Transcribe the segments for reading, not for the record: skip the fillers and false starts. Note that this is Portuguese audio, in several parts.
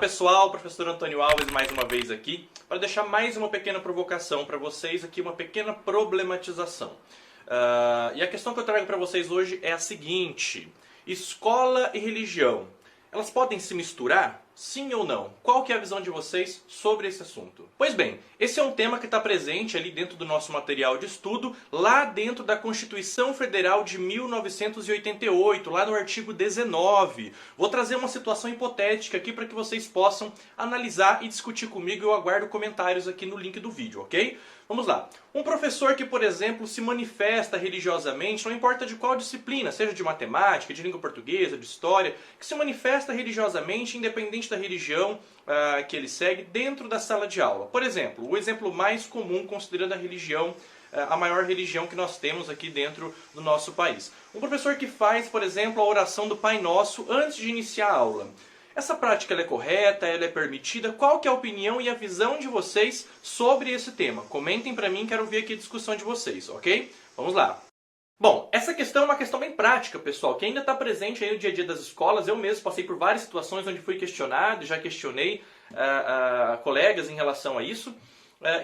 pessoal, professor Antônio Alves mais uma vez aqui para deixar mais uma pequena provocação para vocês aqui, uma pequena problematização. E a questão que eu trago para vocês hoje é a seguinte: escola e religião, elas podem se misturar? Sim ou não? Qual que é a visão de vocês sobre esse assunto? Pois bem, esse é um tema que está presente ali dentro do nosso material de estudo, lá dentro da Constituição Federal de 1988, lá no artigo 19. Vou trazer uma situação hipotética aqui para que vocês possam analisar e discutir comigo. Eu aguardo comentários aqui no link do vídeo, ok? Vamos lá. Um professor que, por exemplo, se manifesta religiosamente, não importa de qual disciplina, seja de matemática, de língua portuguesa, de história, que se manifesta religiosamente, independente da religião que ele segue, dentro da sala de aula. Por exemplo, o exemplo mais comum, considerando a religião, a maior religião que nós temos aqui dentro do nosso país. Um professor que faz, por exemplo, a oração do Pai Nosso antes de iniciar a aula. Essa prática ela é correta, ela é permitida? Qual que é a opinião e a visão de vocês sobre esse tema? Comentem para mim, quero ver aqui a discussão de vocês, ok? Vamos lá. Bom, essa questão é uma questão bem prática, pessoal, que ainda está presente aí no dia a dia das escolas. Eu mesmo passei por várias situações onde fui questionado, já questionei colegas em relação a isso.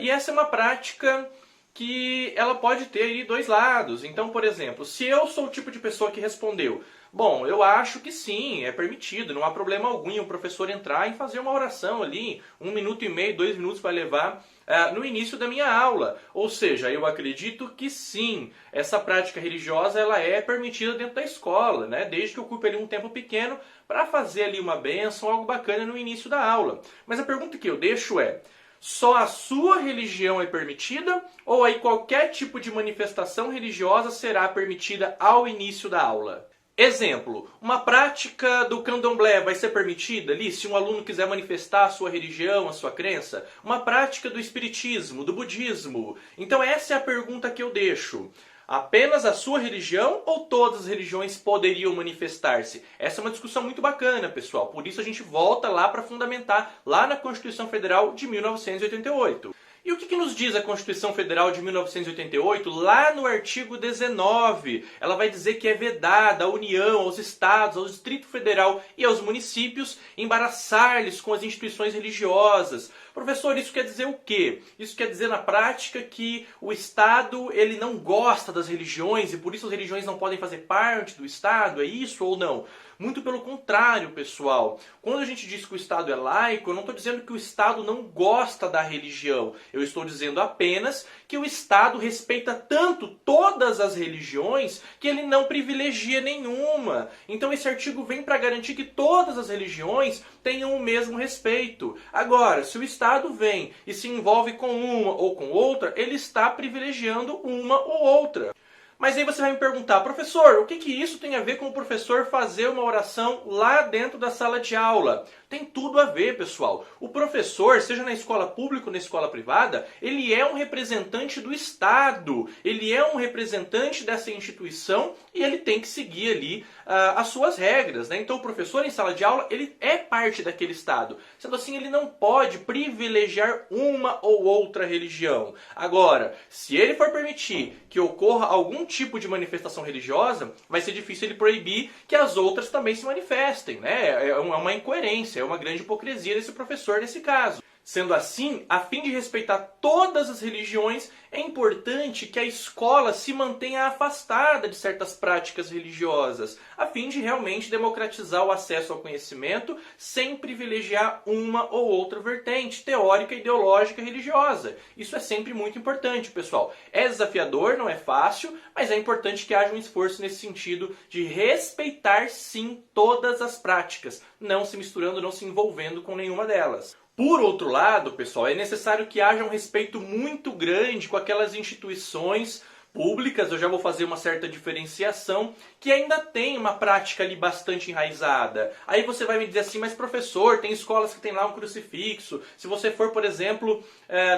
E essa é uma prática que ela pode ter aí dois lados. Então, por exemplo, se eu sou o tipo de pessoa que respondeu: bom, eu acho que sim, é permitido, não há problema algum em o professor entrar e fazer uma oração ali, 1 minuto e meio, 2 minutos vai levar no início da minha aula. Ou seja, eu acredito que sim, essa prática religiosa ela é permitida dentro da escola, né? Desde que ocupe ali um tempo pequeno para fazer ali uma bênção, algo bacana no início da aula. Mas a pergunta que eu deixo é: só a sua religião é permitida ou aí qualquer tipo de manifestação religiosa será permitida ao início da aula? Exemplo, uma prática do candomblé vai ser permitida ali se um aluno quiser manifestar a sua religião, a sua crença? Uma prática do espiritismo, do budismo? Então essa é a pergunta que eu deixo. Apenas a sua religião ou todas as religiões poderiam manifestar-se? Essa é uma discussão muito bacana, pessoal. Por isso a gente volta lá para fundamentar, lá na Constituição Federal de 1988. E o que nos diz a Constituição Federal de 1988? Lá no artigo 19, ela vai dizer que é vedada à União, aos Estados, ao Distrito Federal e aos municípios embaraçar-lhes com as instituições religiosas. Professor, isso quer dizer o quê? Isso quer dizer na prática que o Estado ele não gosta das religiões e por isso as religiões não podem fazer parte do Estado? É isso ou não? Muito pelo contrário, pessoal. Quando a gente diz que o Estado é laico, eu não estou dizendo que o Estado não gosta da religião. Eu estou dizendo apenas que o Estado respeita tanto todas as religiões que ele não privilegia nenhuma. Então esse artigo vem para garantir que todas as religiões tenham o mesmo respeito. Agora, se o Estado vem e se envolve com uma ou com outra, ele está privilegiando uma ou outra. Mas aí você vai me perguntar: professor, o que isso tem a ver com o professor fazer uma oração lá dentro da sala de aula? Tem tudo a ver, pessoal. O professor, seja na escola pública ou na escola privada, ele é um representante do Estado. Ele é um representante dessa instituição e ele tem que seguir ali as suas regras, né? Então o professor em sala de aula, ele é parte daquele Estado. Sendo assim, ele não pode privilegiar uma ou outra religião. Agora, se ele for permitir que ocorra algum tipo de manifestação religiosa, vai ser difícil ele proibir que as outras também se manifestem, né? É uma incoerência, é uma grande hipocrisia desse professor nesse caso. Sendo assim, a fim de respeitar todas as religiões, é importante que a escola se mantenha afastada de certas práticas religiosas, a fim de realmente democratizar o acesso ao conhecimento sem privilegiar uma ou outra vertente teórica, ideológica, religiosa. Isso é sempre muito importante, pessoal. É desafiador, não é fácil, mas é importante que haja um esforço nesse sentido de respeitar, sim, todas as práticas, não se misturando, não se envolvendo com nenhuma delas. Por outro lado, pessoal, é necessário que haja um respeito muito grande com aquelas instituições públicas, eu já vou fazer uma certa diferenciação, que ainda tem uma prática ali bastante enraizada. Aí você vai me dizer assim: mas professor, tem escolas que tem lá um crucifixo. Se você for, por exemplo,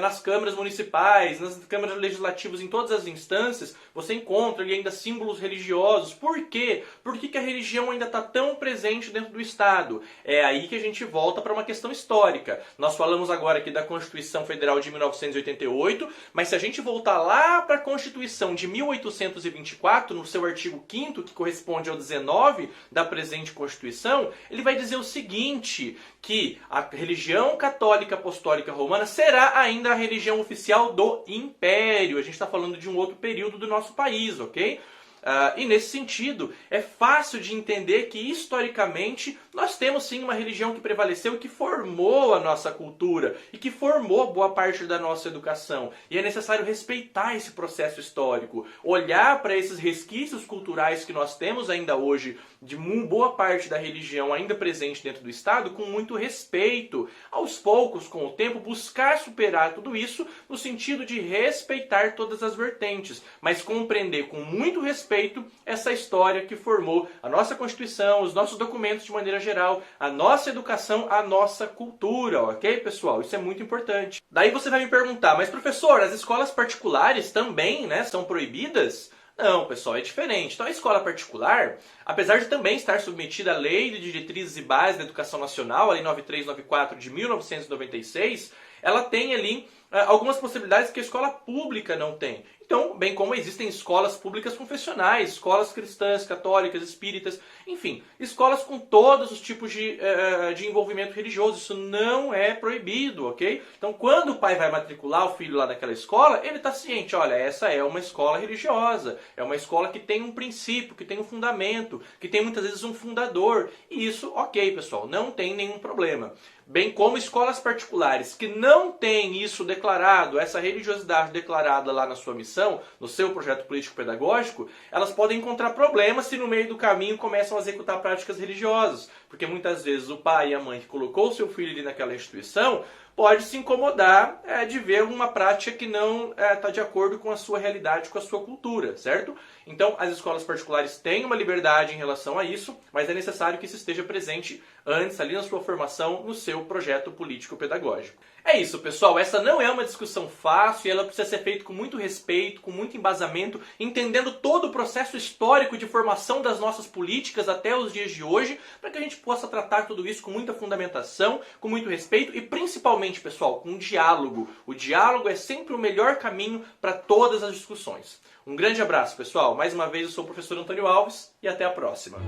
nas câmaras municipais, nas câmaras legislativas, em todas as instâncias, você encontra ali ainda símbolos religiosos. Por quê? Por que a religião ainda está tão presente dentro do Estado? É aí que a gente volta para uma questão histórica. Nós falamos agora aqui da Constituição Federal de 1988, mas se a gente voltar lá para a Constituição Constituição de 1824, no seu artigo 5º, que corresponde ao 19 da presente Constituição, ele vai dizer o seguinte, que a religião católica apostólica romana será ainda a religião oficial do Império. A gente está falando de um outro período do nosso país, ok? E nesse sentido, é fácil de entender que historicamente nós temos sim uma religião que prevaleceu e que formou a nossa cultura e que formou boa parte da nossa educação. E é necessário respeitar esse processo histórico, olhar para esses resquícios culturais que nós temos ainda hoje, de boa parte da religião ainda presente dentro do Estado, com muito respeito. Aos poucos, com o tempo, buscar superar tudo isso no sentido de respeitar todas as vertentes, mas compreender com muito respeito essa história que formou a nossa Constituição, os nossos documentos de maneira geral, a nossa educação, a nossa cultura, ok, pessoal? Isso é muito importante. Daí você vai me perguntar, mas professor, as escolas particulares também, né, são proibidas? Não, pessoal, é diferente. Então a escola particular, apesar de também estar submetida à Lei de Diretrizes e Bases da Educação Nacional, a Lei 9394 de 1996, ela tem ali algumas possibilidades que a escola pública não tem. Então, bem como existem escolas públicas confessionais, escolas cristãs, católicas, espíritas, enfim, escolas com todos os tipos de envolvimento religioso. Isso não é proibido, ok? Então, quando o pai vai matricular o filho lá naquela escola, ele está ciente, olha, essa é uma escola religiosa, é uma escola que tem um princípio, que tem um fundamento, que tem muitas vezes um fundador. E isso, ok, pessoal, não tem nenhum problema. Bem como escolas particulares que não têm isso declarado, essa religiosidade declarada lá na sua missão, no seu projeto político-pedagógico, elas podem encontrar problemas se no meio do caminho começam a executar práticas religiosas. Porque muitas vezes o pai e a mãe que colocou o seu filho ali naquela instituição pode se incomodar de ver uma prática que não está de acordo com a sua realidade, com a sua cultura, certo? Então, as escolas particulares têm uma liberdade em relação a isso, mas é necessário que isso esteja presente antes, ali na sua formação, no seu projeto político-pedagógico. É isso, pessoal. Essa não é uma discussão fácil e ela precisa ser feita com muito respeito, com muito embasamento, entendendo todo o processo histórico de formação das nossas políticas até os dias de hoje, para que a gente possa tratar tudo isso com muita fundamentação, com muito respeito e principalmente, pessoal, com diálogo. O diálogo é sempre o melhor caminho para todas as discussões. Um grande abraço, pessoal. Mais uma vez, eu sou o professor Antônio Alves e até a próxima.